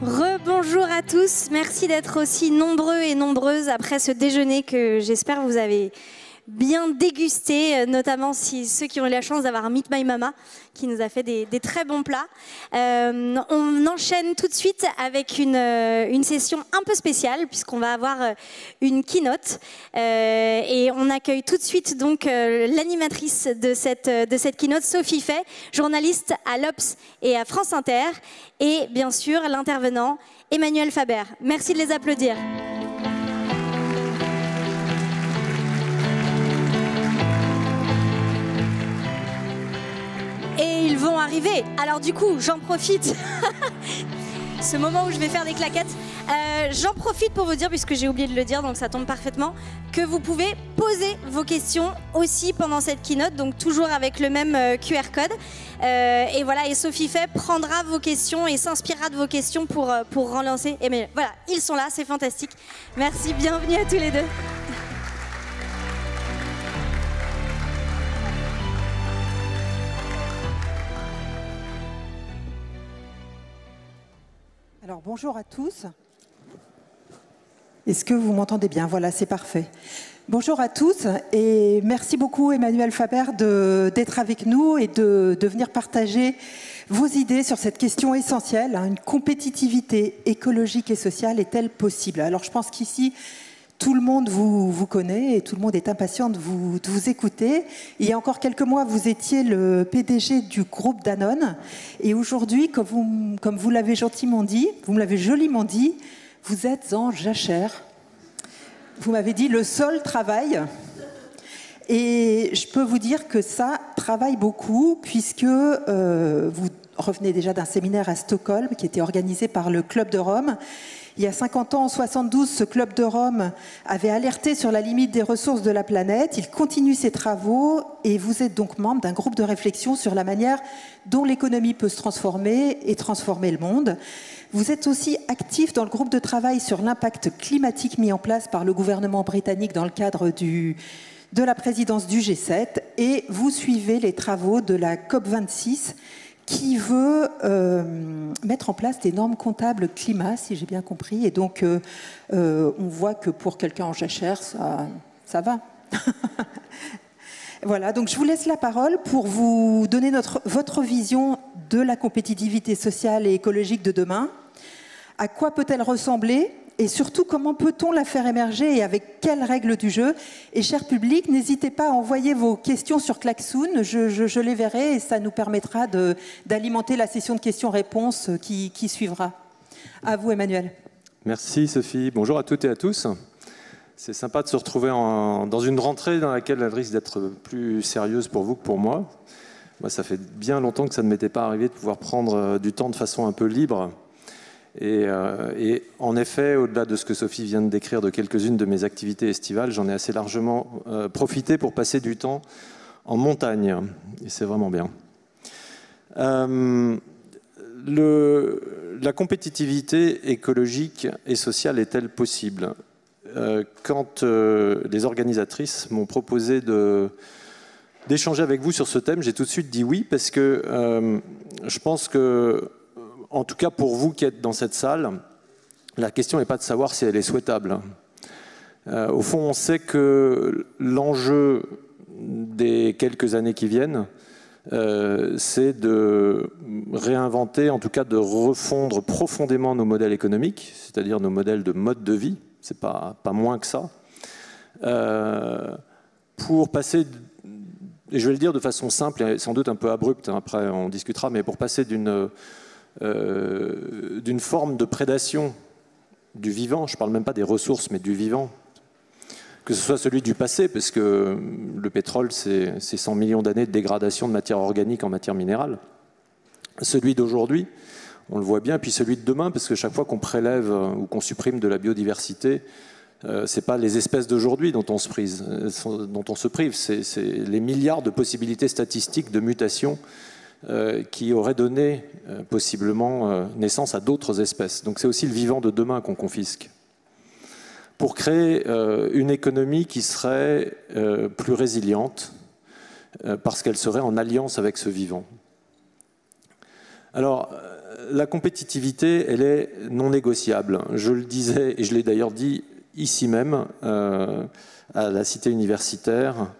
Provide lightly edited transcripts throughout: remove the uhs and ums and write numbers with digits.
Rebonjour à tous, merci d'être aussi nombreux et nombreuses après ce déjeuner que j'espère vous avez bien dégusté, notamment ceux qui ont eu la chance d'avoir Meet My Mama qui nous a fait des très bons plats. On enchaîne tout de suite avec une session un peu spéciale puisqu'on va avoir une keynote et on accueille tout de suite donc l'animatrice de cette keynote, Sophie Fay, journaliste à l'Obs et à France Inter, et bien sûr l'intervenant Emmanuel Faber. Merci de les applaudir. Et ils vont arriver. Alors du coup, j'en profite, ce moment où je vais faire des claquettes, j'en profite pour vous dire, puisque j'ai oublié de le dire, donc ça tombe parfaitement, que vous pouvez poser vos questions aussi pendant cette keynote, donc toujours avec le même QR code. Et voilà, et Sophie Fay prendra vos questions et s'inspirera de vos questions pour relancer. Et mais voilà, ils sont là, c'est fantastique. Merci, bienvenue à tous les deux. Alors bonjour à tous. Est-ce que vous m'entendez bien? Voilà, c'est parfait. Bonjour à tous et merci beaucoup Emmanuel Faber d'être avec nous et de venir partager vos idées sur cette question essentielle. Une compétitivité écologique et sociale est-elle possible? Alors je pense qu'ici, tout le monde vous connaît et tout le monde est impatient de vous écouter. Il y a encore quelques mois, vous étiez le PDG du groupe Danone. Et aujourd'hui, comme vous l'avez gentiment dit, vous me l'avez joliment dit, vous êtes en jachère. Vous m'avez dit le sol travaille. Et je peux vous dire que ça travaille beaucoup puisque vous revenez déjà d'un séminaire à Stockholm qui était organisé par le Club de Rome. Il y a 50 ans, en 72, ce Club de Rome avait alerté sur la limite des ressources de la planète. Il continue ses travaux et vous êtes donc membre d'un groupe de réflexion sur la manière dont l'économie peut se transformer et transformer le monde. Vous êtes aussi actif dans le groupe de travail sur l'impact climatique mis en place par le gouvernement britannique dans le cadre de la présidence du G7 et vous suivez les travaux de la COP26 qui veut mettre en place des normes comptables climat, si j'ai bien compris. Et donc, on voit que pour quelqu'un en jachère, ça va. Voilà, donc je vous laisse la parole pour vous donner votre vision de la compétitivité sociale et écologique de demain. À quoi peut-elle ressembler? Et surtout, comment peut-on la faire émerger et avec quelles règles du jeu? Et cher public, n'hésitez pas à envoyer vos questions sur Klaxoon, je les verrai et ça nous permettra d'alimenter la session de questions-réponses qui suivra. À vous, Emmanuel. Merci Sophie. Bonjour à toutes et à tous. C'est sympa de se retrouver dans une rentrée dans laquelle elle risque d'être plus sérieuse pour vous que pour moi. Moi, ça fait bien longtemps que ça ne m'était pas arrivé de pouvoir prendre du temps de façon un peu libre. Et en effet, au-delà de ce que Sophie vient de décrire de quelques-unes de mes activités estivales, j'en ai assez largement profité pour passer du temps en montagne. Et c'est vraiment bien. La compétitivité écologique et sociale est-elle possible? Quand les organisatrices m'ont proposé d'échanger avec vous sur ce thème, j'ai tout de suite dit oui, parce que je pense que en tout cas, pour vous qui êtes dans cette salle, la question n'est pas de savoir si elle est souhaitable. Au fond, on sait que l'enjeu des quelques années qui viennent, c'est de réinventer, en tout cas de refondre profondément nos modèles économiques, c'est-à-dire nos modèles de mode de vie, c'est pas moins que ça, pour passer, et je vais le dire de façon simple et sans doute un peu abrupte, après on discutera, mais pour passer d'une forme de prédation du vivant, je ne parle même pas des ressources, mais du vivant, que ce soit celui du passé, parce que le pétrole, c'est 100 millions d'années de dégradation de matière organique en matière minérale, celui d'aujourd'hui, on le voit bien, puis celui de demain, parce que chaque fois qu'on prélève ou qu'on supprime de la biodiversité, ce n'est pas les espèces d'aujourd'hui dont on se prive, c'est les milliards de possibilités statistiques de mutation qui aurait donné possiblement naissance à d'autres espèces. Donc c'est aussi le vivant de demain qu'on confisque. Pour créer une économie qui serait plus résiliente, parce qu'elle serait en alliance avec ce vivant. Alors, la compétitivité, elle est non négociable. Je le disais, et je l'ai d'ailleurs dit ici même, à la cité universitaire,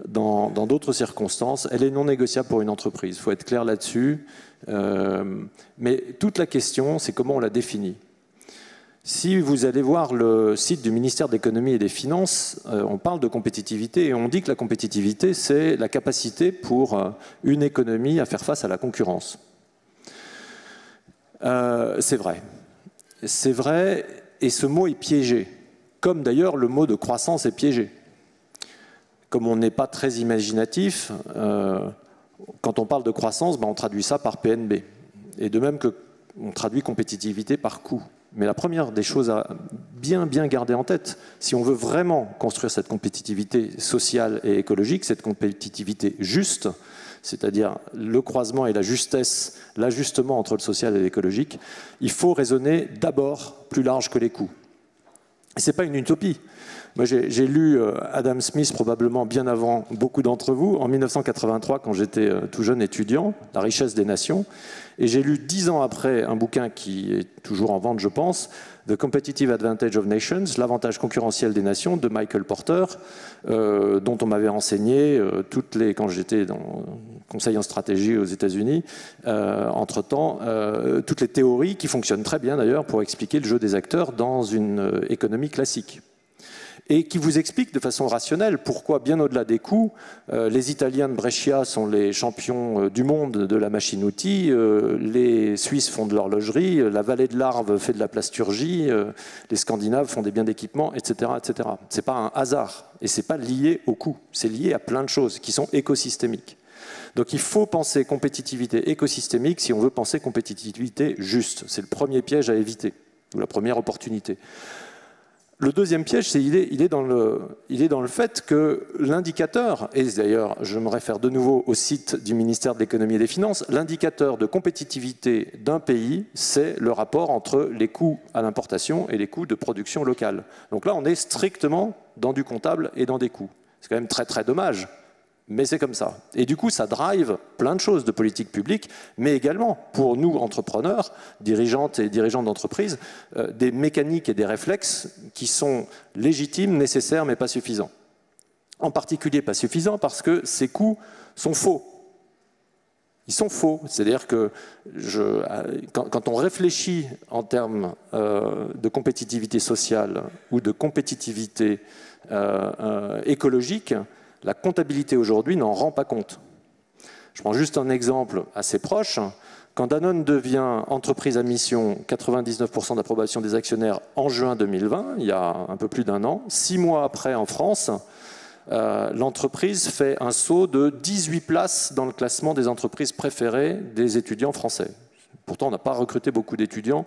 dans d'autres circonstances, elle est non négociable pour une entreprise. Il faut être clair là-dessus. Mais toute la question, c'est comment on la définit. Si vous allez voir le site du ministère de l'économie et des finances, on parle de compétitivité et on dit que la compétitivité, c'est la capacité pour une économie à faire face à la concurrence. C'est vrai. C'est vrai, et ce mot est piégé, comme d'ailleurs le mot de croissance est piégé. Comme on n'est pas très imaginatif, quand on parle de croissance, on traduit ça par PNB. Et de même qu'on traduit compétitivité par coût. Mais la première des choses à bien garder en tête, si on veut vraiment construire cette compétitivité sociale et écologique, cette compétitivité juste, c'est-à-dire le croisement et la justesse, l'ajustement entre le social et l'écologique, il faut raisonner d'abord plus large que les coûts. Ce n'est pas une utopie. Moi, j'ai lu Adam Smith probablement bien avant beaucoup d'entre vous, en 1983, quand j'étais tout jeune étudiant, La richesse des nations. Et j'ai lu 10 ans après un bouquin qui est toujours en vente, je pense, The Competitive Advantage of Nations, l'avantage concurrentiel des nations, de Michael Porter, dont on m'avait enseigné quand j'étais dans le conseil en stratégie aux États-Unis, entre-temps, toutes les théories qui fonctionnent très bien d'ailleurs pour expliquer le jeu des acteurs dans une économie classique. Et qui vous explique de façon rationnelle pourquoi, bien au-delà des coûts, les Italiens de Brescia sont les champions du monde de la machine-outil, les Suisses font de l'horlogerie, la vallée de l'Arve fait de la plasturgie, les Scandinaves font des biens d'équipement, etc., etc. Ce n'est pas un hasard, et ce n'est pas lié aux coûts, c'est lié à plein de choses qui sont écosystémiques. Donc il faut penser compétitivité écosystémique si on veut penser compétitivité juste. C'est le premier piège à éviter, ou la première opportunité. Le deuxième piège, il est dans le fait que l'indicateur, et d'ailleurs je me réfère de nouveau au site du ministère de l'économie et des finances, l'indicateur de compétitivité d'un pays, c'est le rapport entre les coûts à l'importation et les coûts de production locale. Donc là, on est strictement dans du comptable et dans des coûts. C'est quand même très très dommage. Mais c'est comme ça. Et du coup, ça drive plein de choses de politique publique, mais également, pour nous, entrepreneurs, dirigeantes et dirigeants d'entreprise, des mécaniques et des réflexes qui sont légitimes, nécessaires, mais pas suffisants. En particulier, pas suffisants parce que ces coûts sont faux. Ils sont faux. C'est-à-dire que quand on réfléchit en termes de compétitivité sociale ou de compétitivité écologique, la comptabilité aujourd'hui n'en rend pas compte. Je prends juste un exemple assez proche. Quand Danone devient entreprise à mission, 99% d'approbation des actionnaires en juin 2020, il y a un peu plus d'un an, 6 mois après en France, l'entreprise fait un saut de 18 places dans le classement des entreprises préférées des étudiants français. Pourtant, on n'a pas recruté beaucoup d'étudiants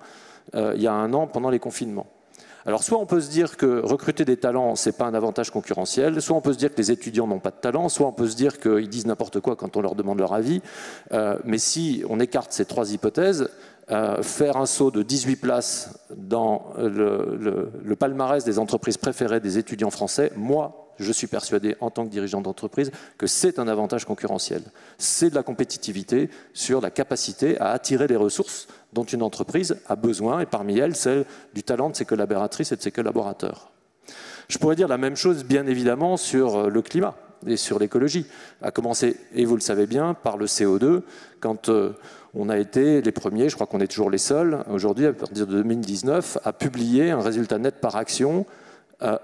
il y a un an pendant les confinements. Alors soit on peut se dire que recruter des talents, ce n'est pas un avantage concurrentiel, soit on peut se dire que les étudiants n'ont pas de talent, soit on peut se dire qu'ils disent n'importe quoi quand on leur demande leur avis. Mais si on écarte ces trois hypothèses, faire un saut de 18 places dans le palmarès des entreprises préférées des étudiants français, moi, je suis persuadé, en tant que dirigeant d'entreprise, que c'est un avantage concurrentiel. C'est de la compétitivité sur la capacité à attirer les ressources dont une entreprise a besoin, et parmi elles, celle du talent de ses collaboratrices et de ses collaborateurs. Je pourrais dire la même chose, bien évidemment, sur le climat et sur l'écologie, à commencer, et vous le savez bien, par le CO2, quand on a été les premiers, je crois qu'on est toujours les seuls, aujourd'hui, à partir de 2019, à publier un résultat net par action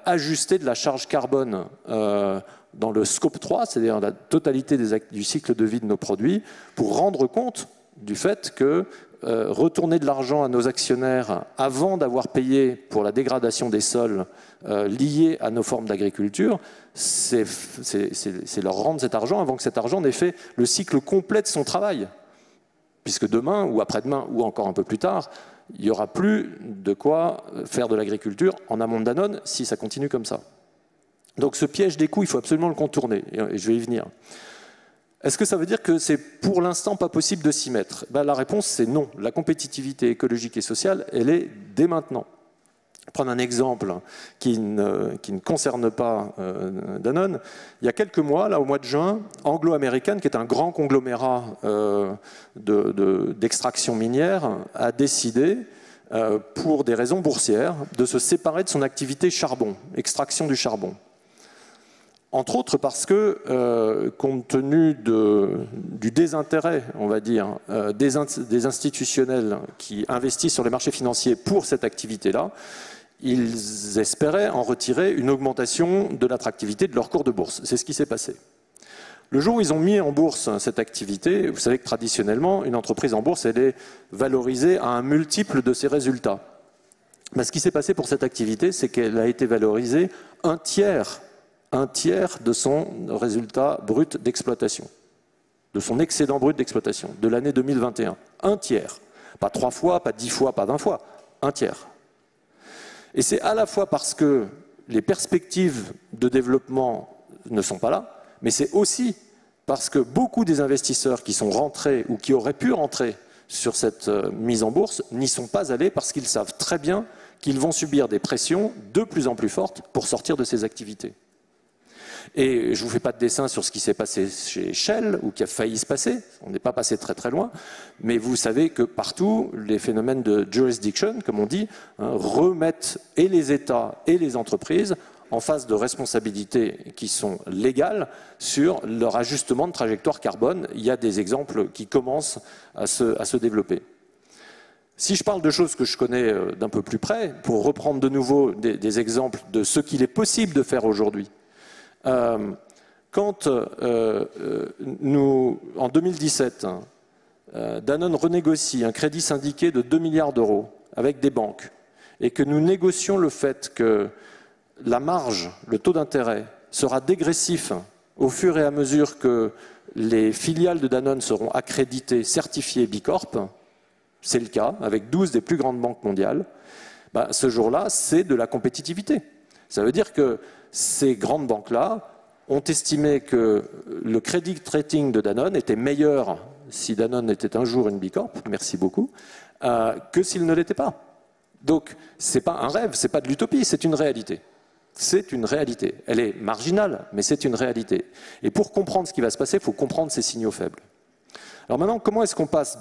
ajusté de la charge carbone dans le scope 3, c'est-à-dire la totalité du cycle de vie de nos produits, pour rendre compte du fait que retourner de l'argent à nos actionnaires avant d'avoir payé pour la dégradation des sols liée à nos formes d'agriculture, c'est leur rendre cet argent avant que cet argent n'ait fait le cycle complet de son travail. Puisque demain, ou après-demain, ou encore un peu plus tard, il n'y aura plus de quoi faire de l'agriculture en amont de Danone si ça continue comme ça. Donc ce piège des coûts, il faut absolument le contourner, et je vais y venir. Est-ce que ça veut dire que c'est pour l'instant pas possible de s'y mettre ? La réponse c'est non. La compétitivité écologique et sociale, elle est dès maintenant. Prendre un exemple qui ne concerne pas Danone. Il y a quelques mois, là, au mois de juin, Anglo-American, qui est un grand conglomérat d'extraction minière, a décidé, pour des raisons boursières, de se séparer de son activité charbon, extraction du charbon. Entre autres parce que, compte tenu du désintérêt, on va dire, des institutionnels qui investissent sur les marchés financiers pour cette activité-là, ils espéraient en retirer une augmentation de l'attractivité de leur cours de bourse. C'est ce qui s'est passé. Le jour où ils ont mis en bourse cette activité, vous savez que traditionnellement, une entreprise en bourse, elle est valorisée à un multiple de ses résultats. Mais ce qui s'est passé pour cette activité, c'est qu'elle a été valorisée un tiers de son résultat brut d'exploitation, de son excédent brut d'exploitation de l'année 2021. Un tiers. Pas 3 fois, pas 10 fois, pas 20 fois. Un tiers. Et c'est à la fois parce que les perspectives de développement ne sont pas là, mais c'est aussi parce que beaucoup des investisseurs qui sont rentrés ou qui auraient pu rentrer sur cette mise en bourse n'y sont pas allés parce qu'ils savent très bien qu'ils vont subir des pressions de plus en plus fortes pour sortir de ces activités. Et je ne vous fais pas de dessin sur ce qui s'est passé chez Shell, ou qui a failli se passer, on n'est pas passé très très loin, mais vous savez que partout, les phénomènes de jurisdiction, comme on dit, remettent et les États et les entreprises en face de responsabilités qui sont légales sur leur ajustement de trajectoire carbone. Il y a des exemples qui commencent à se développer. Si je parle de choses que je connais d'un peu plus près, pour reprendre de nouveau des exemples de ce qu'il est possible de faire aujourd'hui, quand nous, en 2017, Danone renégocie un crédit syndiqué de 2 milliards d'euros avec des banques et que nous négocions le fait que la marge, le taux d'intérêt, sera dégressif au fur et à mesure que les filiales de Danone seront accréditées, certifiées Bicorp, c'est le cas, avec 12 des plus grandes banques mondiales, ce jour-là, c'est de la compétitivité. Ça veut dire que ces grandes banques-là ont estimé que le credit rating de Danone était meilleur si Danone était un jour une Bicorp, merci beaucoup, que s'il ne l'était pas. Donc, ce n'est pas un rêve, ce n'est pas de l'utopie, c'est une réalité. C'est une réalité. Elle est marginale, mais c'est une réalité. Et pour comprendre ce qui va se passer, il faut comprendre ces signaux faibles. Alors maintenant, comment est-ce qu'on passe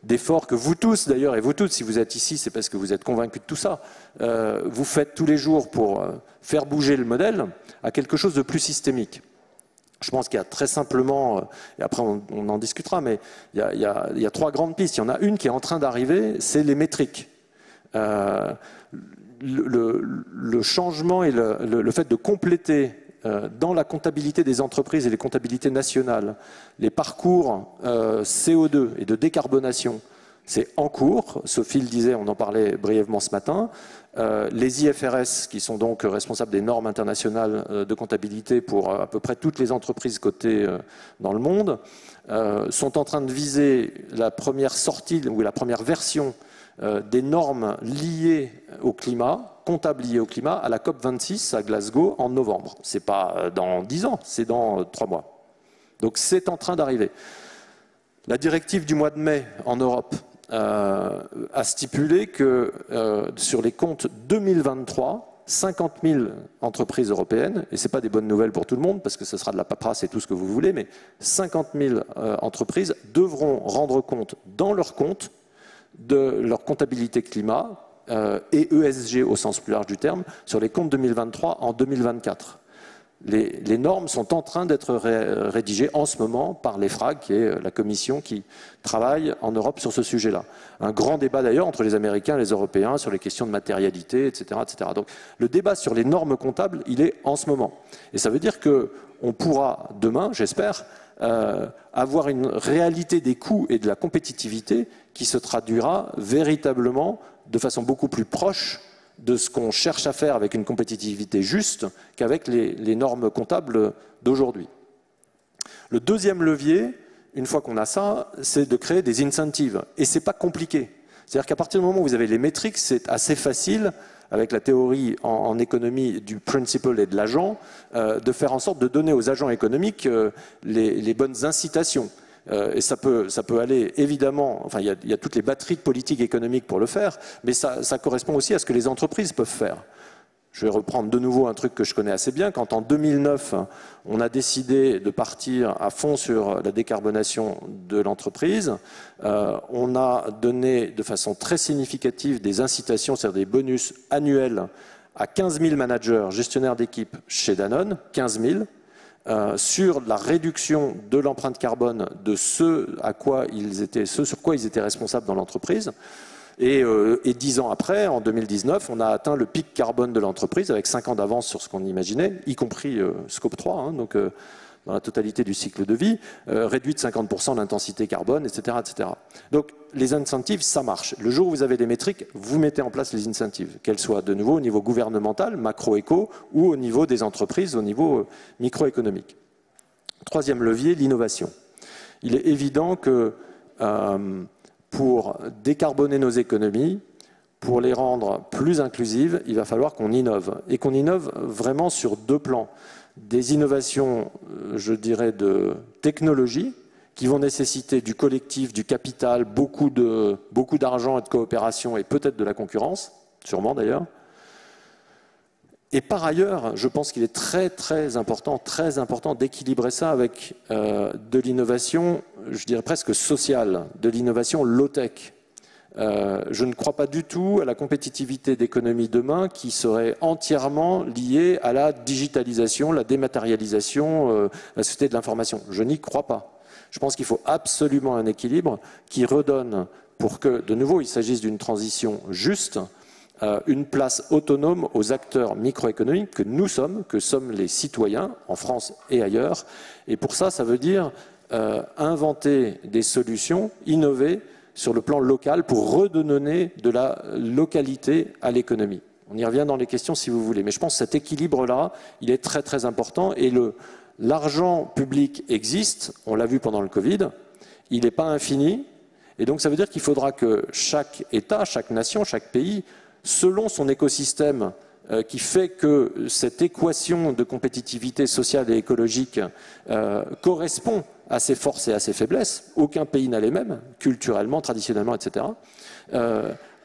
d'efforts que vous tous, d'ailleurs, et vous toutes, si vous êtes ici, c'est parce que vous êtes convaincus de tout ça, vous faites tous les jours pour faire bouger le modèle, à quelque chose de plus systémique. Je pense qu'il y a très simplement, et après on en discutera, mais il y a 3 grandes pistes. Il y en a une qui est en train d'arriver, c'est les métriques. Le changement et le fait de compléter dans la comptabilité des entreprises et les comptabilités nationales les parcours CO2 et de décarbonation, c'est en cours. Sophie le disait, on en parlait brièvement ce matin. Les IFRS, qui sont donc responsables des normes internationales de comptabilité pour à peu près toutes les entreprises cotées dans le monde, sont en train de viser la première sortie ou la première version des normes liées au climat, comptables liées au climat, à la COP26 à Glasgow en novembre. Ce n'est pas dans 10 ans, c'est dans 3 mois. Donc c'est en train d'arriver. La directive du mois de mai en Europe a stipulé que sur les comptes 2023, 50 000 entreprises européennes, et ce n'est pas des bonnes nouvelles pour tout le monde, parce que ce sera de la paperasse et tout ce que vous voulez, mais 50 000 entreprises devront rendre compte dans leurs comptes de leur comptabilité climat et ESG au sens plus large du terme sur les comptes 2023 en 2024. Les normes sont en train d'être rédigées en ce moment par l'EFRAG, qui est la commission qui travaille en Europe sur ce sujet-là. Un grand débat d'ailleurs entre les Américains et les Européens sur les questions de matérialité, etc., etc. Donc le débat sur les normes comptables, il est en ce moment. Et ça veut dire qu'on pourra demain, j'espère, avoir une réalité des coûts et de la compétitivité qui se traduira véritablement de façon beaucoup plus proche de ce qu'on cherche à faire avec une compétitivité juste qu'avec les normes comptables d'aujourd'hui. Le deuxième levier, une fois qu'on a ça, c'est de créer des incentives. Et ce n'est pas compliqué. C'est-à-dire qu'à partir du moment où vous avez les métriques, c'est assez facile, avec la théorie en économie du principal et de l'agent, de faire en sorte de donner aux agents économiques les bonnes incitations. Et ça peut aller évidemment, enfin il y a toutes les batteries de politique économique pour le faire, mais ça correspond aussi à ce que les entreprises peuvent faire. Je vais reprendre de nouveau un truc que je connais assez bien. Quand en 2009, on a décidé de partir à fond sur la décarbonation de l'entreprise, on a donné de façon très significative des incitations, c'est-à-dire des bonus annuels à 15 000 managers, gestionnaires d'équipe chez Danone, 15 000, sur la réduction de l'empreinte carbone de ce sur quoi ils étaient responsables dans l'entreprise. Et 10 ans après, en 2019, on a atteint le pic carbone de l'entreprise avec 5 ans d'avance sur ce qu'on imaginait, y compris Scope 3, hein, donc dans la totalité du cycle de vie, réduit de 50% l'intensité carbone, etc., etc. Donc les incentives, ça marche. Le jour où vous avez des métriques, vous mettez en place les incentives, qu'elles soient de nouveau au niveau gouvernemental, macro-éco, ou au niveau des entreprises, au niveau microéconomique. Troisième levier, l'innovation. Il est évident que pour décarboner nos économies, pour les rendre plus inclusives, il va falloir qu'on innove. Et qu'on innove vraiment sur 2 plans. Des innovations, je dirais, de technologie, qui vont nécessiter du collectif, du capital, beaucoup d'argent et de coopération, et peut-être de la concurrence, sûrement d'ailleurs. Et par ailleurs, je pense qu'il est très important d'équilibrer ça avec de l'innovation, je dirais presque sociale, de l'innovation low-tech. Je ne crois pas du tout à la compétitivité d'économie demain qui serait entièrement liée à la digitalisation, la dématérialisation, la société de l'information. Je n'y crois pas. Je pense qu'il faut absolument un équilibre qui redonne, pour que, de nouveau, il s'agisse d'une transition juste, une place autonome aux acteurs microéconomiques que sommes les citoyens, en France et ailleurs. Et pour ça, ça veut dire inventer des solutions, innover sur le plan local pour redonner de la localité à l'économie. On y revient dans les questions si vous voulez. Mais je pense que cet équilibre-là, il est très important. Et l'argent public existe, on l'a vu pendant le Covid, il n'est pas infini. Et donc ça veut dire qu'il faudra que chaque État, chaque nation, chaque pays, selon son écosystème qui fait que cette équation de compétitivité sociale et écologique correspond à ses forces et à ses faiblesses, aucun pays n'a les mêmes, culturellement, traditionnellement, etc.,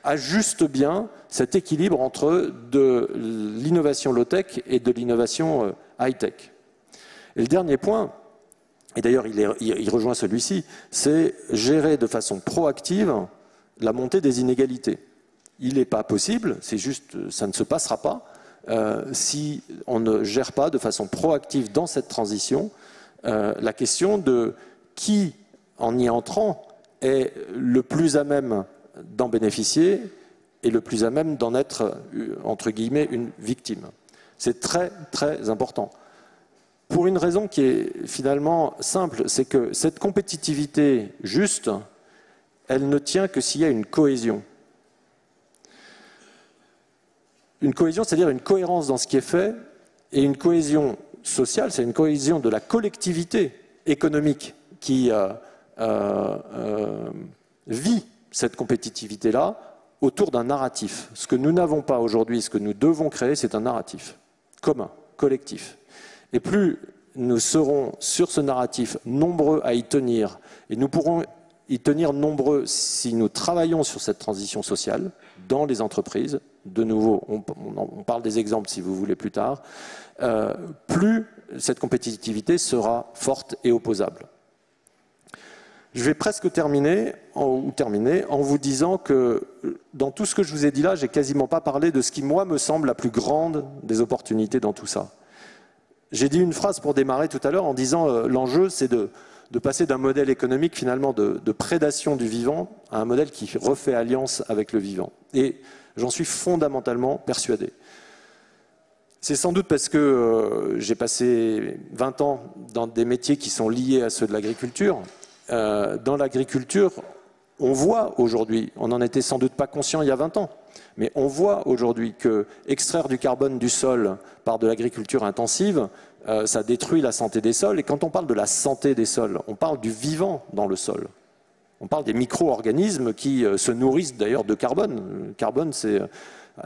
ajuste bien cet équilibre entre de l'innovation low-tech et de l'innovation high-tech. Et le dernier point, et d'ailleurs il rejoint celui-ci, c'est gérer de façon proactive la montée des inégalités. Il n'est pas possible, c'est juste, ça ne se passera pas, si on ne gère pas de façon proactive dans cette transition la question de qui, en y entrant, est le plus à même d'en bénéficier et le plus à même d'en être, entre guillemets, une victime. C'est très important. Pour une raison qui est finalement simple, c'est que cette compétitivité juste, elle ne tient que s'il y a une cohésion. Une cohésion, c'est-à-dire une cohérence dans ce qui est fait, et une cohésion sociale, c'est une cohésion de la collectivité économique qui vit cette compétitivité-là autour d'un narratif. Ce que nous n'avons pas aujourd'hui, ce que nous devons créer, c'est un narratif commun, collectif. Et plus nous serons sur ce narratif nombreux à y tenir, et nous pourrons y tenir nombreux si nous travaillons sur cette transition sociale dans les entreprises. De nouveau, on parle des exemples si vous voulez plus tard, plus cette compétitivité sera forte et opposable. Je vais presque terminer en vous disant que dans tout ce que je vous ai dit là, j'ai quasiment pas parlé de ce qui, moi, me semble la plus grande des opportunités dans tout ça. J'ai dit une phrase pour démarrer tout à l'heure en disant l'enjeu, c'est de passer d'un modèle économique finalement de prédation du vivant à un modèle qui refait alliance avec le vivant. Et j'en suis fondamentalement persuadé. C'est sans doute parce que j'ai passé 20 ans dans des métiers qui sont liés à ceux de l'agriculture. Dans l'agriculture, on voit aujourd'hui, on n'en était sans doute pas conscient il y a 20 ans, mais on voit aujourd'hui que extraire du carbone du sol par de l'agriculture intensive, ça détruit la santé des sols. Et quand on parle de la santé des sols, on parle du vivant dans le sol. On parle des micro-organismes qui se nourrissent d'ailleurs de carbone. Le carbone, c'est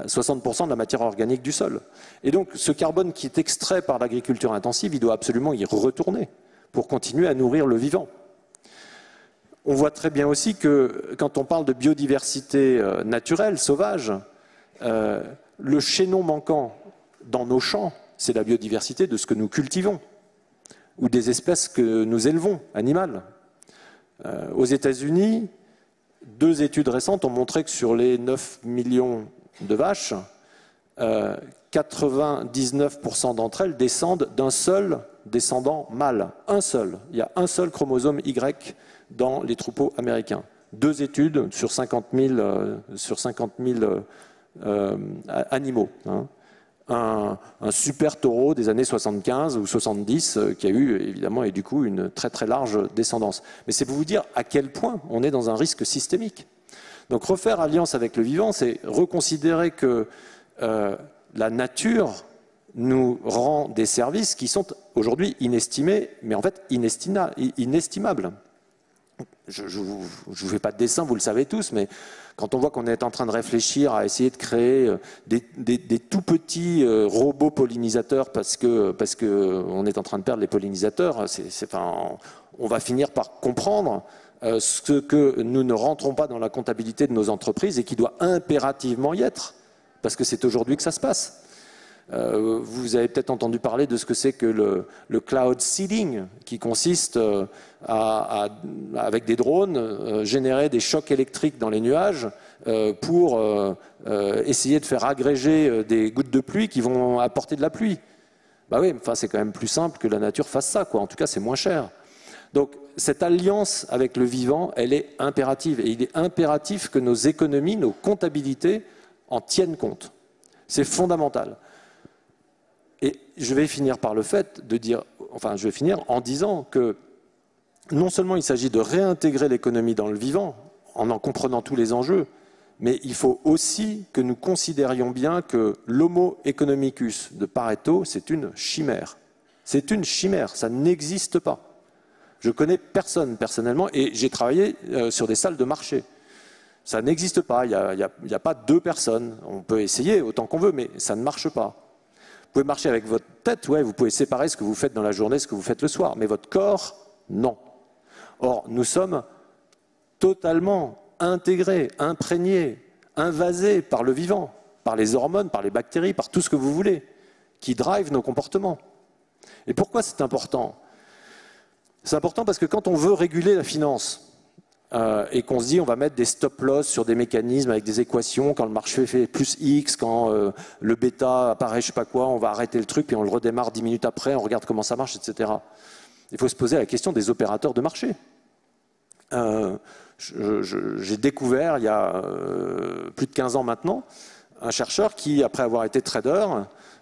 60% de la matière organique du sol. Et donc, ce carbone qui est extrait par l'agriculture intensive, il doit absolument y retourner pour continuer à nourrir le vivant. On voit très bien aussi que quand on parle de biodiversité naturelle, sauvage, le chaînon manquant dans nos champs, c'est la biodiversité de ce que nous cultivons ou des espèces que nous élevons, animales. Aux États-Unis, 2 études récentes ont montré que sur les 9 millions de vaches, 99% d'entre elles descendent d'un seul descendant mâle. Un seul. Il y a un seul chromosome Y dans les troupeaux américains. 2 études sur 50 000 animaux. Hein. Un super taureau des années 75 ou 70 qui a eu évidemment et du coup une très très large descendance. Mais c'est pour vous dire à quel point on est dans un risque systémique. Donc refaire alliance avec le vivant, c'est reconsidérer que la nature nous rend des services qui sont aujourd'hui inestimés, mais en fait inestimables. Je ne vous fais pas de dessin, vous le savez tous, mais quand on voit qu'on est en train de réfléchir à essayer de créer des tout petits robots pollinisateurs parce qu'on est en train de perdre les pollinisateurs, on va finir par comprendre ce que nous ne rentrons pas dans la comptabilité de nos entreprises et qui doit impérativement y être, parce que c'est aujourd'hui que ça se passe. Vous avez peut-être entendu parler de ce que c'est que le cloud seeding, qui consiste avec des drones, générer des chocs électriques dans les nuages pour essayer de faire agréger des gouttes de pluie qui vont apporter de la pluie. Bah oui, enfin, c'est quand même plus simple que la nature fasse ça, quoi. En tout cas, c'est moins cher. Donc, cette alliance avec le vivant, elle est impérative. Et il est impératif que nos économies, nos comptabilités en tiennent compte. C'est fondamental. Et je vais finir par le fait de dire, enfin je vais finir en disant que non seulement il s'agit de réintégrer l'économie dans le vivant, en comprenant tous les enjeux, mais il faut aussi que nous considérions bien que l'homo economicus de Pareto, c'est une chimère. C'est une chimère, ça n'existe pas. Je connais personne personnellement et j'ai travaillé sur des salles de marché. Ça n'existe pas, il n'y a pas 2 personnes. On peut essayer autant qu'on veut, mais ça ne marche pas. Vous pouvez marcher avec votre tête, ouais, vous pouvez séparer ce que vous faites dans la journée, ce que vous faites le soir, mais votre corps, non. Or, nous sommes totalement intégrés, imprégnés, invasés par le vivant, par les hormones, par les bactéries, par tout ce que vous voulez, qui drive nos comportements. Et pourquoi c'est important? C'est important parce que quand on veut réguler la finance, et qu'on se dit on va mettre des stop-loss sur des mécanismes avec des équations, quand le marché fait plus X, quand le bêta apparaît je sais pas quoi, on va arrêter le truc puis on le redémarre 10 minutes après, on regarde comment ça marche, etc. Il faut se poser la question des opérateurs de marché. J'ai découvert il y a plus de 15 ans maintenant un chercheur qui, après avoir été trader,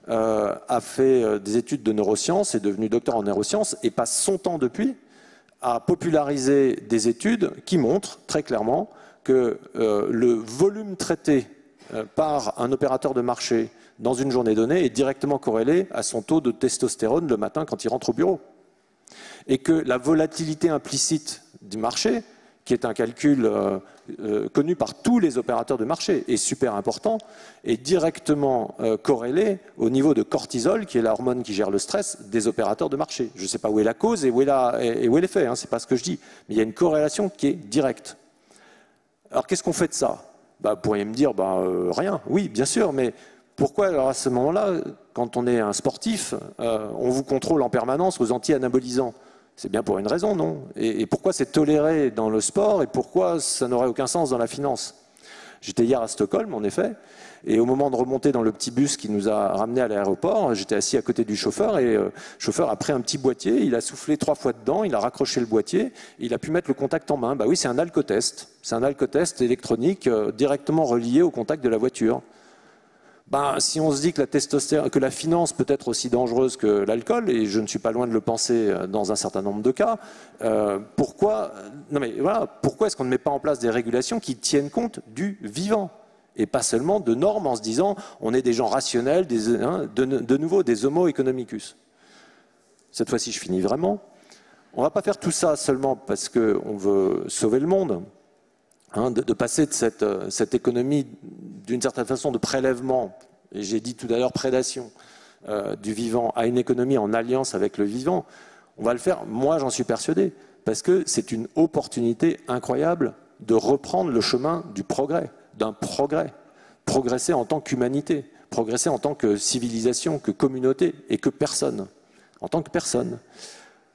a fait des études de neurosciences, est devenu docteur en neurosciences et passe son temps depuis à populariser des études qui montrent très clairement que le volume traité par un opérateur de marché dans une journée donnée est directement corrélé à son taux de testostérone le matin quand il rentre au bureau. Et que la volatilité implicite du marché, qui est un calcul connu par tous les opérateurs de marché, est super important, est directement corrélé au niveau de cortisol, qui est l'hormone qui gère le stress des opérateurs de marché. Je ne sais pas où est la cause et où est l'effet, hein, ce n'est pas ce que je dis, mais il y a une corrélation qui est directe. Alors qu'est-ce qu'on fait de ça? Vous pourriez me dire, rien, oui, bien sûr, mais pourquoi alors à ce moment-là, quand on est un sportif, on vous contrôle en permanence aux anti-anabolisants? C'est bien pour une raison, non? Et pourquoi c'est toléré dans le sport et pourquoi ça n'aurait aucun sens dans la finance? J'étais hier à Stockholm, en effet, et au moment de remonter dans le petit bus qui nous a ramenés à l'aéroport, j'étais assis à côté du chauffeur et le chauffeur a pris un petit boîtier, il a soufflé 3 fois dedans, il a raccroché le boîtier, et il a pu mettre le contact en main. Bah oui, c'est un alcotest. C'est un alcotest électronique directement relié au contact de la voiture. Si on se dit que la finance peut être aussi dangereuse que l'alcool, et je ne suis pas loin de le penser dans un certain nombre de cas, pourquoi est-ce qu'on ne met pas en place des régulations qui tiennent compte du vivant et pas seulement de normes en se disant on est des gens rationnels, de nouveau des homo economicus. Cette fois-ci, je finis vraiment. On ne va pas faire tout ça seulement parce qu'on veut sauver le monde. De passer de cette économie, d'une certaine façon, de prélèvement, et j'ai dit tout à l'heure prédation du vivant, à une économie en alliance avec le vivant, on va le faire, moi j'en suis persuadé, parce que c'est une opportunité incroyable de reprendre le chemin du progrès, d'un progrès. Progresser en tant qu'humanité, progresser en tant que civilisation, que communauté et que personne, en tant que personne.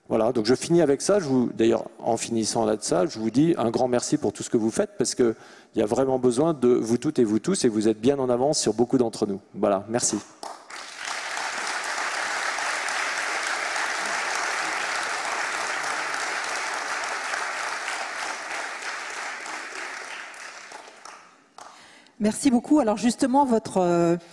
Voilà, donc je finis avec ça. D'ailleurs, en finissant là de ça, je vous dis un grand merci pour tout ce que vous faites, parce qu'il y a vraiment besoin de vous toutes et vous tous, et vous êtes bien en avance sur beaucoup d'entre nous. Voilà, merci. Merci beaucoup. Alors justement, votre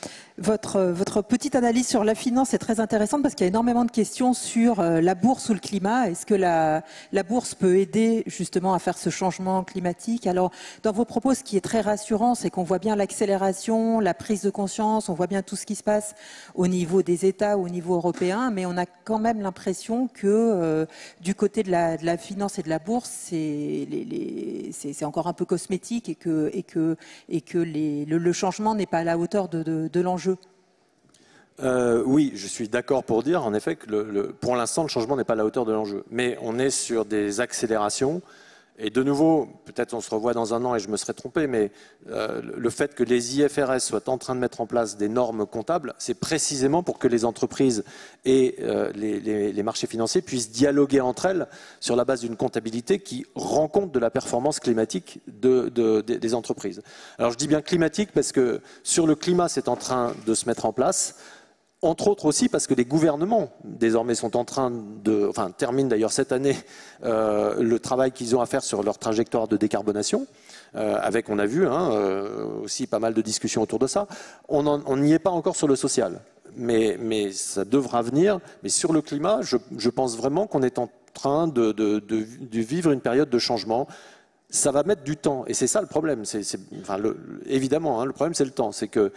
petite analyse sur la finance est très intéressante parce qu'il y a énormément de questions sur la bourse ou le climat. Est-ce que la bourse peut aider justement à faire ce changement climatique? Alors, dans vos propos, ce qui est très rassurant, c'est qu'on voit bien l'accélération, la prise de conscience, on voit bien tout ce qui se passe au niveau des États, au niveau européen, mais on a quand même l'impression que du côté de la finance et de la bourse, c'est encore un peu cosmétique et que le changement n'est pas à la hauteur de l'enjeu. Oui, je suis d'accord pour dire en effet que pour l'instant le changement n'est pas à la hauteur de l'enjeu. Mais on est sur des accélérations. Et de nouveau, peut-être on se revoit dans un an et je me serai trompé, mais le fait que les IFRS soient en train de mettre en place des normes comptables, c'est précisément pour que les entreprises et les marchés financiers puissent dialoguer entre elles sur la base d'une comptabilité qui rend compte de la performance climatique des entreprises. Alors je dis bien climatique parce que sur le climat, c'est en train de se mettre en place. Entre autres aussi parce que les gouvernements désormais sont en train terminent d'ailleurs cette année le travail qu'ils ont à faire sur leur trajectoire de décarbonation, avec, on a vu aussi pas mal de discussions autour de ça. On n'y est pas encore sur le social, mais ça devra venir. Mais sur le climat, je pense vraiment qu'on est en train de vivre une période de changement. Ça va mettre du temps, et c'est ça le problème. Évidemment, le problème c'est le temps, c'est que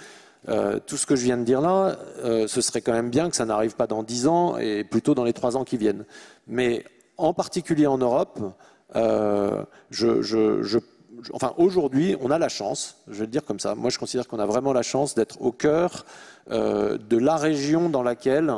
tout ce que je viens de dire là, ce serait quand même bien que ça n'arrive pas dans 10 ans et plutôt dans les 3 ans qui viennent. Mais en particulier en Europe, aujourd'hui, on a la chance, je vais le dire comme ça, moi je considère qu'on a vraiment la chance d'être au cœur de la région dans laquelle,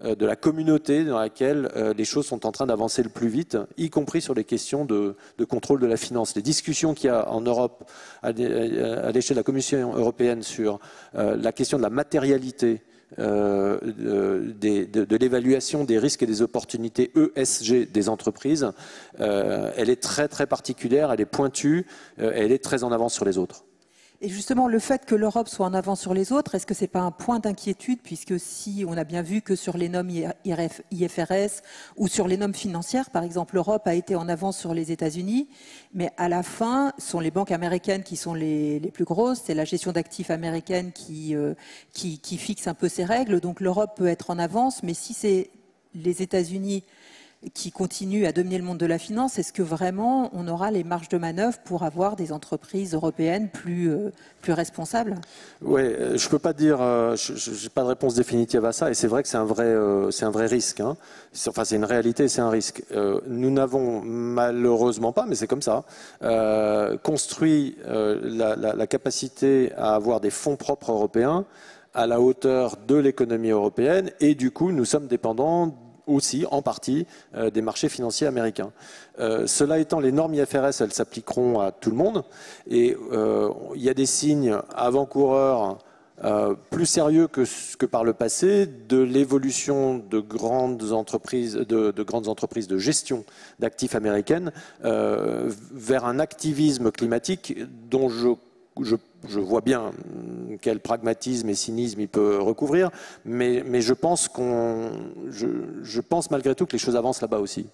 de la communauté dans laquelle les choses sont en train d'avancer le plus vite, y compris sur les questions de contrôle de la finance. Les discussions qu'il y a en Europe, à l'échelle de la Commission européenne, sur la question de la matérialité, de l'évaluation des risques et des opportunités ESG des entreprises, elle est très très particulière, elle est pointue, elle est très en avance sur les autres. Et justement, le fait que l'Europe soit en avance sur les autres, est-ce que ce n'est pas un point d'inquiétude, puisque si on a bien vu que sur les normes IFRS ou sur les normes financières, par exemple, l'Europe a été en avance sur les États-Unis, mais à la fin, ce sont les banques américaines qui sont les plus grosses, c'est la gestion d'actifs américaine qui fixe un peu ces règles, donc l'Europe peut être en avance, mais si c'est les États-Unis qui continue à dominer le monde de la finance, est-ce que vraiment on aura les marges de manœuvre pour avoir des entreprises européennes plus responsables? Oui, je peux pas dire, je n'ai pas de réponse définitive à ça, et c'est vrai que c'est un vrai risque. C'est une réalité, c'est un risque. Nous n'avons malheureusement pas, mais c'est comme ça, construit la capacité à avoir des fonds propres européens à la hauteur de l'économie européenne, et du coup nous sommes dépendants aussi en partie des marchés financiers américains. Cela étant, les normes IFRS, elles s'appliqueront à tout le monde, et il y a des signes avant-coureurs plus sérieux que par le passé de l'évolution de grandes entreprises de gestion d'actifs américaines vers un activisme climatique dont je vois bien quel pragmatisme et cynisme il peut recouvrir, mais je pense malgré tout que les choses avancent là-bas aussi.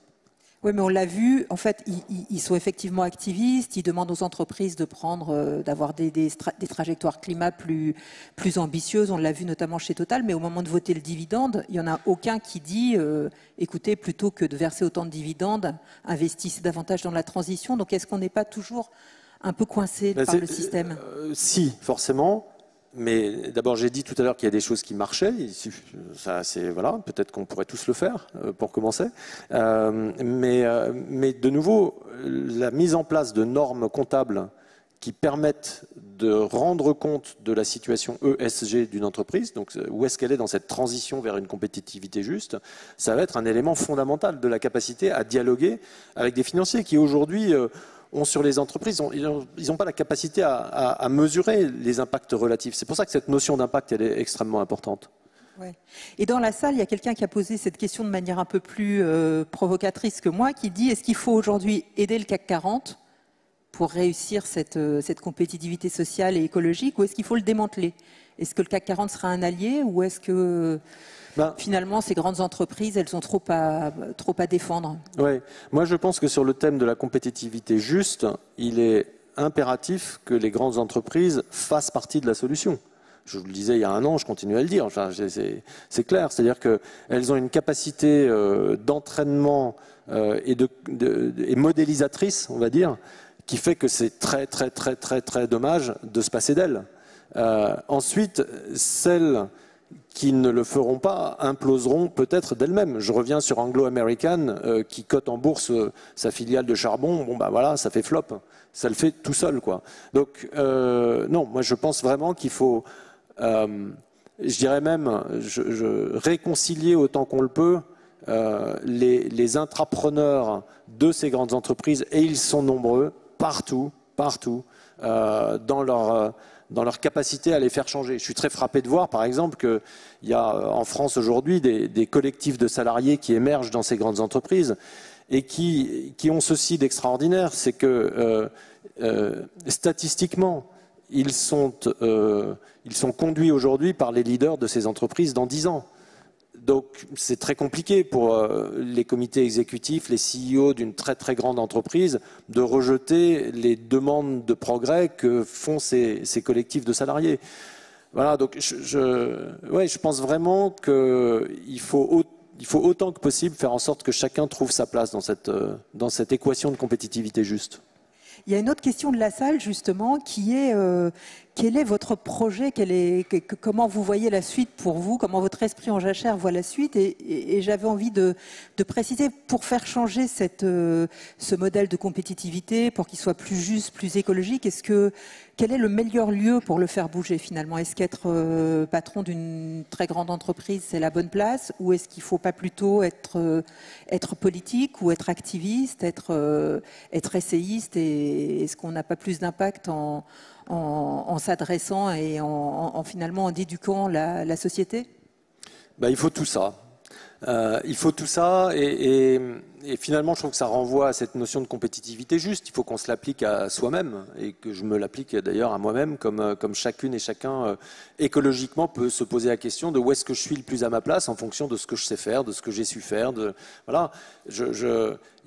Oui, mais on l'a vu, en fait, ils sont effectivement activistes, ils demandent aux entreprises d'avoir des trajectoires climat plus ambitieuses, on l'a vu notamment chez Total, mais au moment de voter le dividende, il n'y en a aucun qui dit écoutez, plutôt que de verser autant de dividendes, investissez davantage dans la transition. Donc est-ce qu'on n'est pas toujours un peu coincé par le système? Si, forcément. Mais d'abord, j'ai dit tout à l'heure qu'il y a des choses qui marchaient. Voilà, peut-être qu'on pourrait tous le faire pour commencer. Mais de nouveau, la mise en place de normes comptables qui permettent de rendre compte de la situation ESG d'une entreprise, donc où est-ce qu'elle est dans cette transition vers une compétitivité juste, ça va être un élément fondamental de la capacité à dialoguer avec des financiers qui aujourd'hui ont sur les entreprises, ils n'ont pas la capacité à mesurer les impacts relatifs. C'est pour ça que cette notion d'impact, elle est extrêmement importante. Ouais. Et dans la salle, il y a quelqu'un qui a posé cette question de manière un peu plus provocatrice que moi, qui dit, est-ce qu'il faut aujourd'hui aider le CAC 40 pour réussir cette compétitivité sociale et écologique, ou est-ce qu'il faut le démanteler? Est-ce que le CAC 40 sera un allié, ou est-ce que finalement ces grandes entreprises, elles ont trop à défendre? Ouais. Moi je pense que sur le thème de la compétitivité juste, il est impératif que les grandes entreprises fassent partie de la solution. Je vous le disais il y a un an, je continue à le dire, enfin, c'est clair, c'est-à-dire qu'elles ont une capacité d'entraînement et modélisatrice, on va dire, qui fait que c'est très très très très très dommage de se passer d'elles. Ensuite, celles qui ne le feront pas imploseront peut-être d'elles-mêmes. Je reviens sur Anglo American qui cote en bourse sa filiale de charbon. Bon bah voilà, ça fait flop. Ça le fait tout seul quoi. Donc non, moi je pense vraiment qu'il faut, je dirais même, réconcilier autant qu'on le peut les intrapreneurs de ces grandes entreprises, et ils sont nombreux partout, dans leur capacité à les faire changer. Je suis très frappé de voir, par exemple, qu'il y a en France aujourd'hui des collectifs de salariés qui émergent dans ces grandes entreprises et qui ont ceci d'extraordinaire, c'est que statistiquement, ils sont conduits aujourd'hui par les leaders de ces entreprises dans 10 ans. Donc c'est très compliqué pour les comités exécutifs, les CEO d'une très très grande entreprise de rejeter les demandes de progrès que font ces collectifs de salariés. Voilà, donc je pense vraiment qu'il faut autant que possible faire en sorte que chacun trouve sa place dans cette équation de compétitivité juste. Il y a une autre question de la salle, justement, qui est quel est votre projet, comment vous voyez la suite pour vous, comment votre esprit en jachère voit la suite, et j'avais envie de préciser, pour faire changer ce modèle de compétitivité, pour qu'il soit plus juste, plus écologique, quel est le meilleur lieu pour le faire bouger finalement? Est-ce qu'être patron d'une très grande entreprise, c'est la bonne place, ou est-ce qu'il ne faut pas plutôt être politique ou être activiste, être essayiste, et est-ce qu'on n'a pas plus d'impact en s'adressant et finalement en éduquant la société? Il faut tout ça. Il faut tout ça et finalement je trouve que ça renvoie à cette notion de compétitivité juste. Il faut qu'on se l'applique à soi-même et que je me l'applique d'ailleurs à moi-même comme chacune et chacun écologiquement peut se poser la question de où est-ce que je suis le plus à ma place en fonction de ce que je sais faire, de ce que j'ai su faire. Voilà.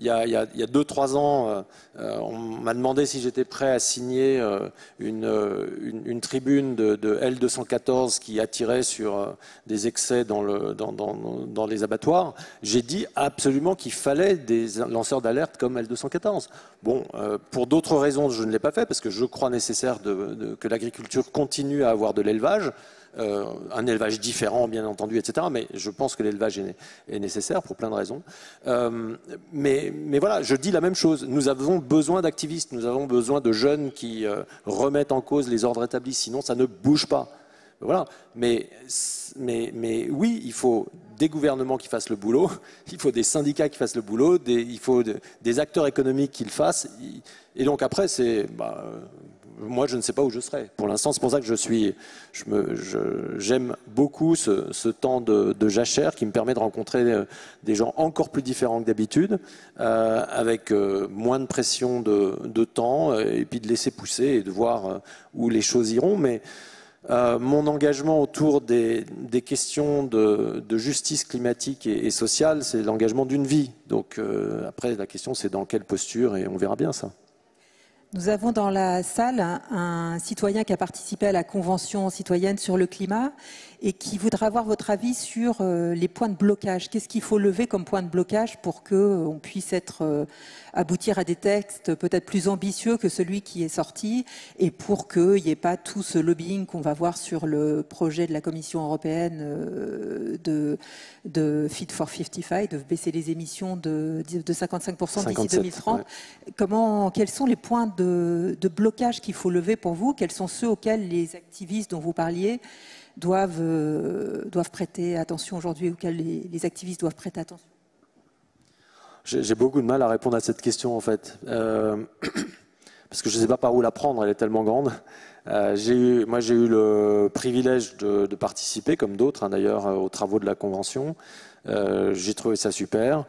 Il y a 2-3 ans, on m'a demandé si j'étais prêt à signer une tribune de L214 qui attirait sur des excès dans les abattoirs. J'ai dit absolument qu'il fallait des lanceurs d'alerte comme L214. Bon, pour d'autres raisons, je ne l'ai pas fait parce que je crois nécessaire que l'agriculture continue à avoir de l'élevage. Un élevage différent bien entendu, etc. Mais je pense que l'élevage est nécessaire pour plein de raisons. Mais voilà, je dis la même chose. Nous avons besoin d'activistes, nous avons besoin de jeunes qui remettent en cause les ordres établis, sinon ça ne bouge pas. Voilà. Mais oui, il faut des gouvernements qui fassent le boulot, il faut des syndicats qui fassent le boulot, il faut des acteurs économiques qui le fassent. Et donc après, moi, je ne sais pas où je serai. Pour l'instant, c'est pour ça que j'aime beaucoup ce temps de jachère qui me permet de rencontrer des gens encore plus différents que d'habitude, avec moins de pression de temps, et puis de laisser pousser et de voir où les choses iront. Mais mon engagement autour des questions de justice climatique et sociale, c'est l'engagement d'une vie. Donc après, la question, c'est dans quelle posture, et on verra bien ça. Nous avons dans la salle un citoyen qui a participé à la Convention citoyenne sur le climat et qui voudrait avoir votre avis sur les points de blocage. Qu'est-ce qu'il faut lever comme point de blocage pour qu'on puisse aboutir à des textes peut-être plus ambitieux que celui qui est sorti, et pour qu'il n'y ait pas tout ce lobbying qu'on va voir sur le projet de la Commission européenne de Fit for 55, de baisser les émissions de 55% d'ici 2030. Ouais. Quels sont les points de blocages qu'il faut lever pour vous? Quels sont ceux auxquels les activistes dont vous parliez doivent prêter attention aujourd'hui, auxquels les activistes doivent prêter attention? J'ai beaucoup de mal à répondre à cette question, en fait. Parce que je ne sais pas par où la prendre, elle est tellement grande. Moi, j'ai eu le privilège de participer, comme d'autres d'ailleurs, aux travaux de la Convention. J'ai trouvé ça super.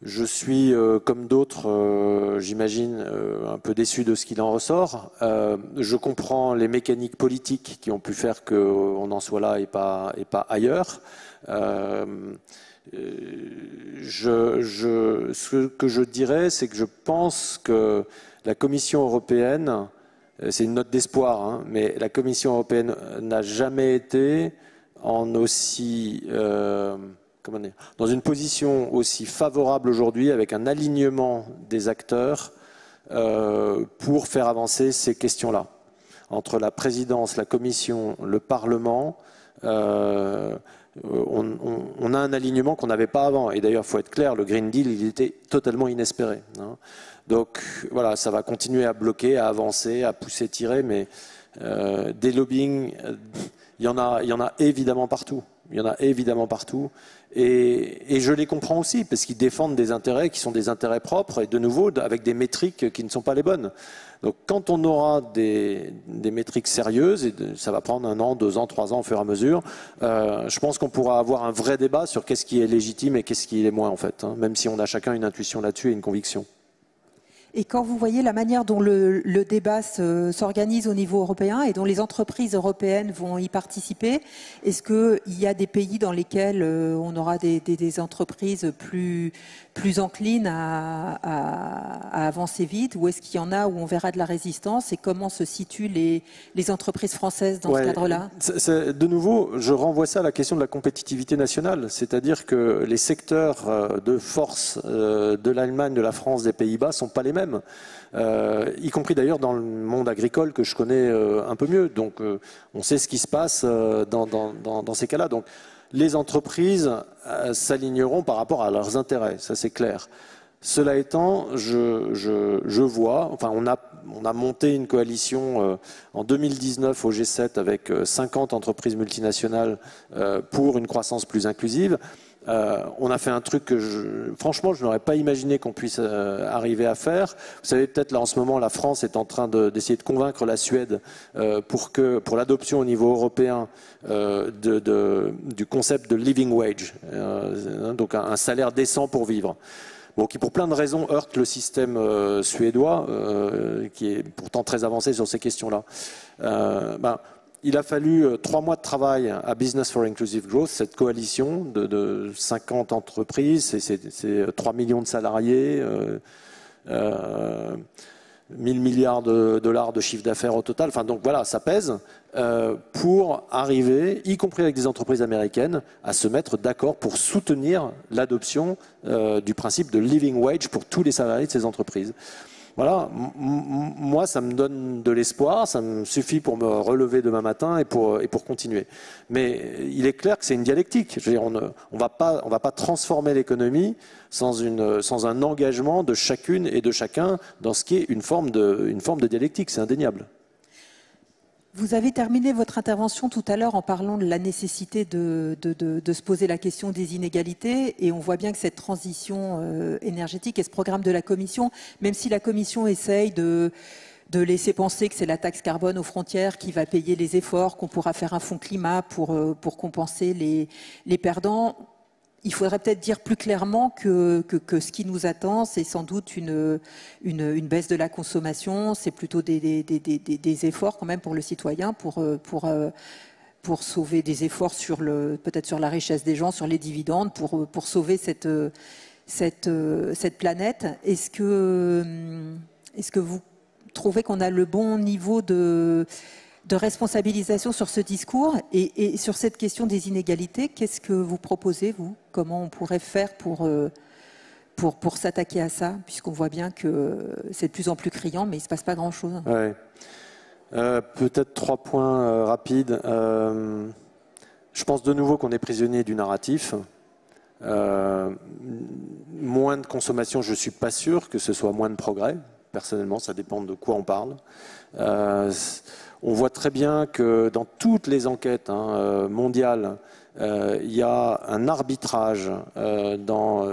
Je suis, comme d'autres, j'imagine, un peu déçu de ce qu'il en ressort. Je comprends les mécaniques politiques qui ont pu faire qu'on en soit là et pas ailleurs. Ce que je dirais, c'est que je pense que la Commission européenne, c'est une note d'espoir, hein, mais la Commission européenne n'a jamais été dans une position aussi favorable aujourd'hui, avec un alignement des acteurs pour faire avancer ces questions-là. Entre la présidence, la Commission, le Parlement, on a un alignement qu'on n'avait pas avant. Et d'ailleurs, il faut être clair, le Green Deal, il était totalement inespéré, hein. Donc voilà, ça va continuer à bloquer, à avancer, à pousser, tirer, mais des lobbying, il y en a évidemment partout. Il y en a évidemment partout. Et je les comprends aussi, parce qu'ils défendent des intérêts qui sont des intérêts propres, et de nouveau, avec des métriques qui ne sont pas les bonnes. Donc quand on aura des métriques sérieuses, et ça va prendre 1 an, 2 ans, 3 ans au fur et à mesure, je pense qu'on pourra avoir un vrai débat sur qu'est-ce qui est légitime et qu'est-ce qui est moins, en fait, hein, même si on a chacun une intuition là-dessus et une conviction. Et quand vous voyez la manière dont le débat s'organise au niveau européen et dont les entreprises européennes vont y participer, est-ce qu'il y a des pays dans lesquels on aura des entreprises plus enclines à avancer vite, ou est-ce qu'il y en a où on verra de la résistance, et comment se situent les entreprises françaises dans ce cadre-là? De nouveau, je renvoie ça à la question de la compétitivité nationale, c'est-à-dire que les secteurs de force de l'Allemagne, de la France, des Pays-Bas ne sont pas les mêmes. Y compris d'ailleurs dans le monde agricole que je connais un peu mieux. Donc on sait ce qui se passe dans ces cas-là. Donc les entreprises s'aligneront par rapport à leurs intérêts, ça c'est clair. Cela étant, je vois, enfin on a monté une coalition en 2019 au G7 avec 50 entreprises multinationales pour une croissance plus inclusive. On a fait un truc que franchement je n'aurais pas imaginé qu'on puisse arriver à faire. Vous savez, peut-être là en ce moment la France est en train d'essayer de convaincre la Suède pour l'adoption au niveau européen du concept de living wage, donc un salaire décent pour vivre. Bon, qui pour plein de raisons heurte le système suédois, qui est pourtant très avancé sur ces questions-là. Il a fallu 3 mois de travail à Business for Inclusive Growth, cette coalition de 50 entreprises, c'est 3 millions de salariés, 1000 milliards de dollars de chiffre d'affaires au total. Enfin, donc voilà, ça pèse pour arriver, y compris avec des entreprises américaines, à se mettre d'accord pour soutenir l'adoption du principe de living wage pour tous les salariés de ces entreprises. Voilà, moi ça me donne de l'espoir, ça me suffit pour me relever demain matin et pour continuer. Mais il est clair que c'est une dialectique. Je veux dire, on va pas transformer l'économie sans un engagement de chacune et de chacun dans ce qui est une forme de dialectique, c'est indéniable. Vous avez terminé votre intervention tout à l'heure en parlant de la nécessité de se poser la question des inégalités, et on voit bien que cette transition énergétique et ce programme de la Commission, même si la Commission essaye de laisser penser que c'est la taxe carbone aux frontières qui va payer les efforts, qu'on pourra faire un fonds climat pour compenser les perdants, il faudrait peut-être dire plus clairement que ce qui nous attend, c'est sans doute une baisse de la consommation, c'est plutôt des efforts quand même pour le citoyen, pour sauver des efforts peut-être sur la richesse des gens, sur les dividendes, pour sauver cette planète. Est-ce que vous trouvez qu'on a le bon niveau de responsabilisation sur ce discours, et sur cette question des inégalités, qu'est-ce que vous proposez, vous? Comment on pourrait faire pour s'attaquer à ça, puisqu'on voit bien que c'est de plus en plus criant, mais il ne se passe pas grand-chose. Ouais. Peut-être 3 points rapides. Je pense de nouveau qu'on est prisonnier du narratif. Moins de consommation, je ne suis pas sûr que ce soit moins de progrès. personnellement, ça dépend de quoi on parle. On voit très bien que dans toutes les enquêtes mondiales, il y a un arbitrage dans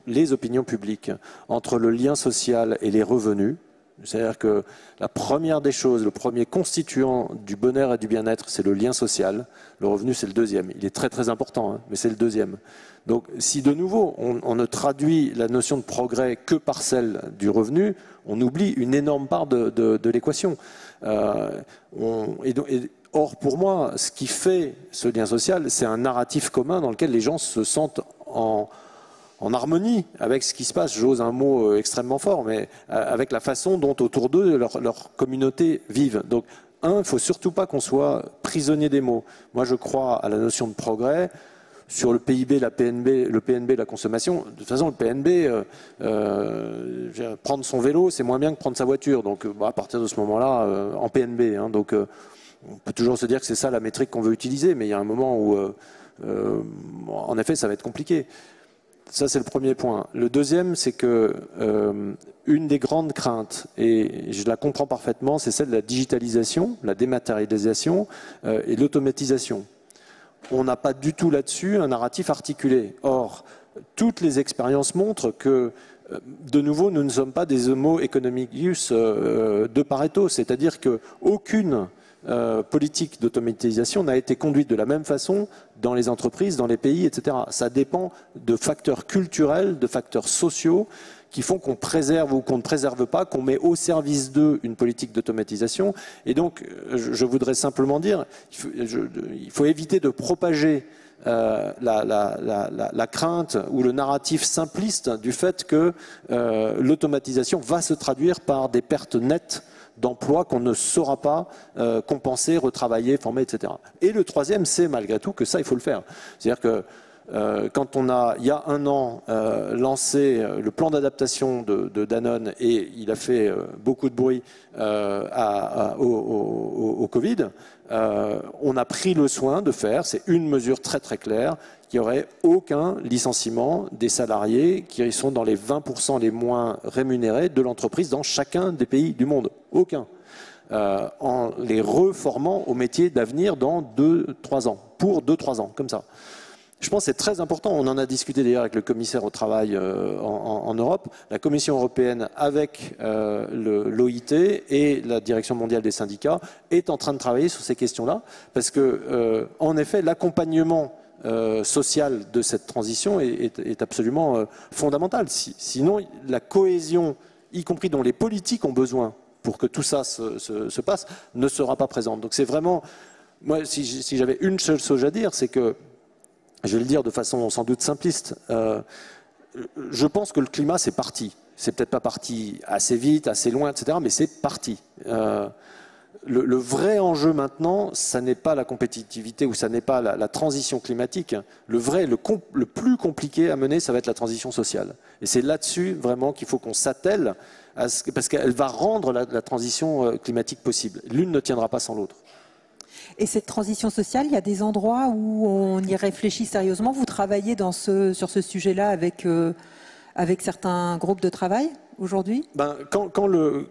les opinions publiques entre le lien social et les revenus. C'est-à-dire que la première des choses, le premier constituant du bonheur et du bien-être, c'est le lien social. Le revenu, c'est le deuxième. Il est très très important, mais c'est le deuxième. Donc si de nouveau, on ne traduit la notion de progrès que par celle du revenu, on oublie une énorme part de l'équation. Or, pour moi, ce qui fait ce lien social, c'est un narratif commun dans lequel les gens se sentent en harmonie avec ce qui se passe, j'ose un mot extrêmement fort, mais avec la façon dont autour d'eux, leur communauté vivent. Donc, il ne faut surtout pas qu'on soit prisonnier des mots. Moi, je crois à la notion de progrès. Sur le PIB, le PNB, la consommation, de toute façon, le PNB, prendre son vélo, c'est moins bien que prendre sa voiture. Donc, à partir de ce moment-là, en PNB. Donc, on peut toujours se dire que c'est ça la métrique qu'on veut utiliser, mais il y a un moment où, en effet, ça va être compliqué. Ça, c'est le premier point. Le deuxième, c'est que une des grandes craintes, et je la comprends parfaitement, c'est celle de la digitalisation, la dématérialisation et l'automatisation. On n'a pas du tout là-dessus un narratif articulé. Or, toutes les expériences montrent que, de nouveau, nous ne sommes pas des homo economicus de Pareto, c'est-à-dire qu'aucune politique d'automatisation n'a été conduite de la même façon dans les entreprises, dans les pays, etc. Ça dépend de facteurs culturels, de facteurs sociaux qui font qu'on préserve ou qu'on ne préserve pas, qu'on met au service d'eux une politique d'automatisation. Et donc, je voudrais simplement dire, il faut éviter de propager la crainte ou le narratif simpliste du fait que l'automatisation va se traduire par des pertes nettes d'emplois qu'on ne saura pas compenser, retravailler, former, etc. Et le troisième, c'est malgré tout que ça, il faut le faire. C'est-à-dire que quand on a, il y a un an, lancé le plan d'adaptation de Danone, et il a fait beaucoup de bruit au Covid, on a pris le soin de faire, c'est une mesure très très claire, qu'il n'y aurait aucun licenciement des salariés qui sont dans les 20% les moins rémunérés de l'entreprise dans chacun des pays du monde. Aucun. En les reformant au métier d'avenir dans 2-3 ans. Pour 2-3 ans, comme ça. Je pense que c'est très important, on en a discuté d'ailleurs avec le commissaire au travail en Europe, la Commission européenne avec l'OIT et la Direction mondiale des syndicats est en train de travailler sur ces questions-là, parce que en effet l'accompagnement social de cette transition est absolument fondamental. Sinon la cohésion, y compris dont les politiques ont besoin pour que tout ça se passe, ne sera pas présente. Donc c'est vraiment, moi si j'avais une seule chose à dire, c'est que je vais le dire de façon sans doute simpliste, je pense que le climat, c'est parti. C'est peut-être pas parti assez vite, assez loin, etc., mais c'est parti. Le vrai enjeu maintenant, ça n'est pas la compétitivité ou ça n'est pas la transition climatique. Le plus compliqué à mener, ça va être la transition sociale. Et c'est là-dessus vraiment qu'il faut qu'on s'attelle, parce qu'elle va rendre la transition climatique possible. L'une ne tiendra pas sans l'autre. Et cette transition sociale, il y a des endroits où on y réfléchit sérieusement. Vous travaillez sur ce sujet-là avec certains groupes de travail aujourd'hui ? Quand le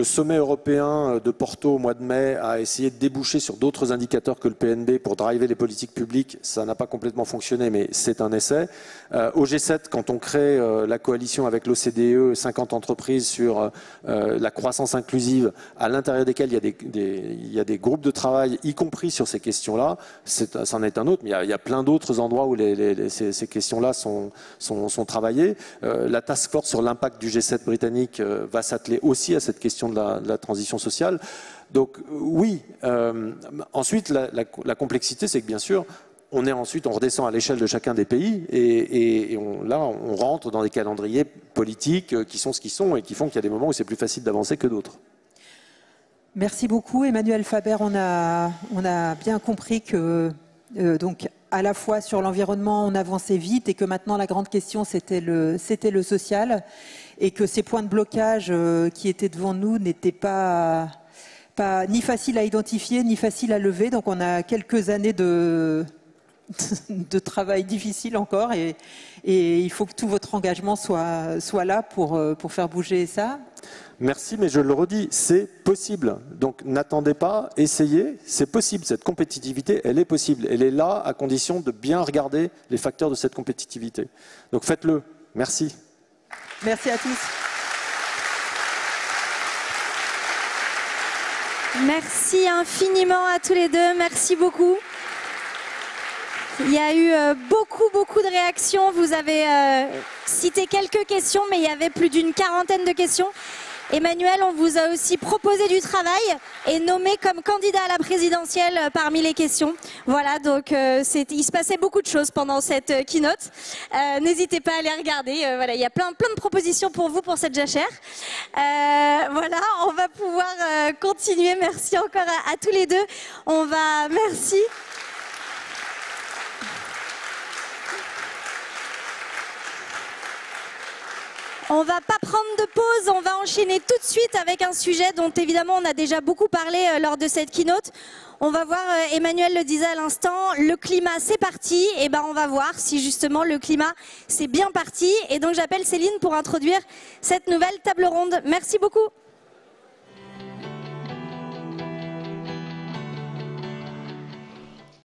sommet européen de Porto au mois de mai a essayé de déboucher sur d'autres indicateurs que le PNB pour driver les politiques publiques, ça n'a pas complètement fonctionné, mais c'est un essai. Au G7, quand on crée la coalition avec l'OCDE, 50 entreprises sur la croissance inclusive, à l'intérieur desquelles il y a des groupes de travail, y compris sur ces questions-là, c'en est un autre, mais il y a plein d'autres endroits où ces questions-là sont travaillées. La task force sur l'impact du G7 britannique va s'atteler aussi à cette question de la transition sociale. Donc oui, ensuite la complexité, c'est que bien sûr, on redescend à l'échelle de chacun des pays et là on rentre dans des calendriers politiques qui sont ce qu'ils sont et qui font qu'il y a des moments où c'est plus facile d'avancer que d'autres. Merci beaucoup Emmanuel Faber, on a bien compris que donc à la fois sur l'environnement, on avançait vite et que maintenant la grande question c'était le social et que ces points de blocage qui étaient devant nous n'étaient pas ni faciles à identifier ni faciles à lever. Donc on a quelques années de de travail difficile encore et il faut que tout votre engagement soit là pour faire bouger ça. Merci, mais je le redis, c'est possible. Donc n'attendez pas, essayez, c'est possible. Cette compétitivité, elle est possible. Elle est là à condition de bien regarder les facteurs de cette compétitivité. Donc faites-le. Merci. Merci à tous. Merci infiniment à tous les deux. Merci beaucoup. Il y a eu beaucoup de réactions. Vous avez cité quelques questions, mais il y avait plus d'une quarantaine de questions. Emmanuel, on vous a aussi proposé du travail et nommé comme candidat à la présidentielle parmi les questions. Voilà, donc il se passait beaucoup de choses pendant cette keynote. N'hésitez pas à les regarder. Voilà, il y a plein de propositions pour vous pour cette jachère. Voilà, on va pouvoir continuer. Merci encore à tous les deux. Merci. On va pas prendre de pause, on va enchaîner tout de suite avec un sujet dont évidemment on a déjà beaucoup parlé lors de cette keynote. On va voir, Emmanuel le disait à l'instant, le climat c'est parti, et ben on va voir si justement le climat c'est bien parti. Et donc j'appelle Céline pour introduire cette nouvelle table ronde. Merci beaucoup.